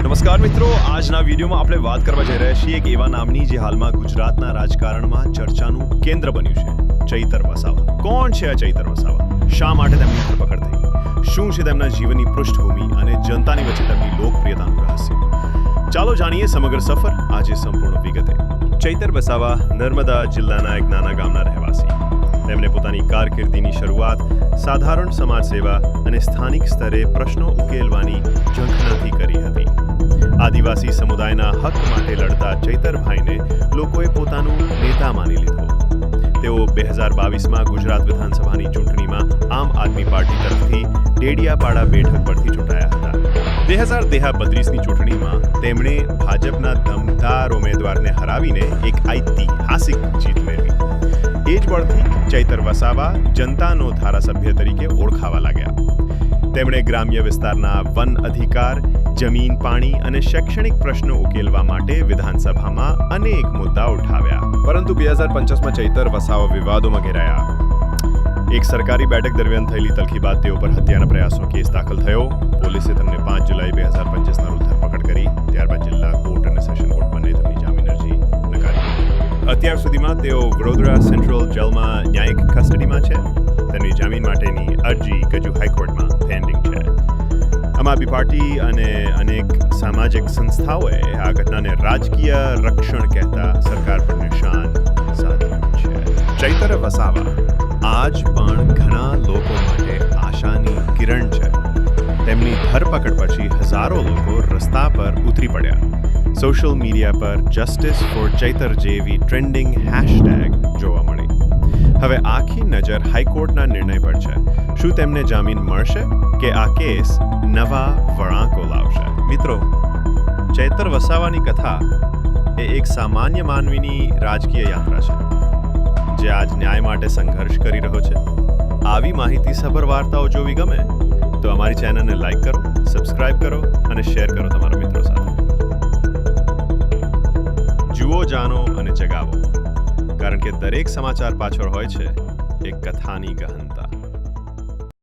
નમસ્કાર મિત્રો, આજના વિડીયોમાં આપણે વાત કરવા જઈ રહ્યા છીએ એક એવા નામની જે હાલમાં ગુજરાતના રાજકારણમાં ચર્ચાનું કેન્દ્ર બન્યું છે, ચૈતર વસાવા. કોણ છે આ ચૈતર વસાવા? શા માટે તેમની ધરપકડ થઈ? શું છે તેમના જીવનની પૃષ્ઠભૂમિ અને જનતાની વચ્ચે તેમની લોકપ્રિયતાનું રહસ્ય? ચાલો જાણીએ સમગ્ર સફર આજે સંપૂર્ણ વિગતે. ચૈતર વસાવા નર્મદા જિલ્લાના એક નાના ગામના રહેવાસી. તેમણે પોતાની કારકિર્દીની શરૂઆત સાધારણ સમાજ સેવા અને સ્થાનિક સ્તરે પ્રશ્નો ઉકેલવાની ઝંખનાથી કરી હતી. આદિવાસી સમુદાયના હક માટે લડતા ચૈતરભાઈને લોકોએ પોતાનું નેતા માની લીધો. તેઓ 2022માં ગુજરાત વિધાનસભાની ચૂંટણીમાં આમ આદમી પાર્ટી તરફથી ડેડિયાપાડા બેઠક પરથી ચૂંટાયા હતા. 2032ની ચૂંટણીમાં તેમણે ભાજપના દમદાર ઉમેદવારને હરાવીને એક ઐતિહાસિક જીત મેળવી. એ જ બળથી ચૈતર વસાવા જનતાનો ધારાસભ્ય તરીકે ઓળખાવા લાગ્યા. તેમણે ગ્રામ્ય વિસ્તારના વન અધિકાર, જમીન, પાણી અને શૈક્ષણિક પ્રશ્નો ઉકેલવા માટે વિધાનસભામાં અનેક મુદ્દા ઉઠાવ્યા. પરંતુ 2050માં ચૈતર વસાવા વિવાદોમાં ઘેરાયા. એક સરકારી બેઠક દરમિયાન થયેલી તલખી બાદ તેઓ પર હત્યાના પ્રયાસનો કેસ દાખલ થયો. પોલીસે તેમને 5 જુલાઈ 2025ના રોજ ધરપકડ કરી. ત્યારબાદ જિલ્લા કોર્ટ અને સેશન કોર્ટ બંને તેમની જામીન અરજી નકારી. અત્યાર સુધીમાં તેઓ વડોદરા સેન્ટ્રલ જેલમાં ન્યાયિક કસ્ટડીમાં છે. તેમની જામીન માટેની અરજી ગજુ હાઈકોર્ટમાં પેન્ડિંગ છે. આમ આદમી પાર્ટી અને અનેક સામાજિક સંસ્થાઓએ આ ઘટનાને રાજકીય રક્ષણ કહેતા સરકાર પર નિશાન સાધ્યું છે. ચૈતર વસાવા આજ પણ ઘણા લોકો માટે આશાની કિરણ છે. તેમની ધરપકડ પછી હજારો લોકો રસ્તા પર ઉતરી પડ્યા. સોશિયલ મીડિયા પર જસ્ટિસ ફોર ચૈતર જેવી ટ્રેન્ડિંગ હેશટેગ જોવા મળી. હવે આખી નજર હાઈકોર્ટના નિર્ણય પર છે. શું તેમને જામીન મળશે કે આ કેસ નવા વળાંકો લાવશે? મિત્રો, ચૈતર વસાવાની કથા એ એક સામાન્ય માનવીની રાજકીય યાત્રા છે, જે આજ ન્યાય માટે સંઘર્ષ કરી રહ્યો છે. આવી માહિતીસભર વાર્તાઓ જોવી ગમે તો અમારી ચેનલને લાઈક કરો, સબસ્ક્રાઇબ કરો અને શેર કરો તમારા મિત્રો સાથે. જુઓ, જાણો અને જગાવો, કારણ કે દરેક સમાચાર પાછળ હોય છે એક કથાની ગહન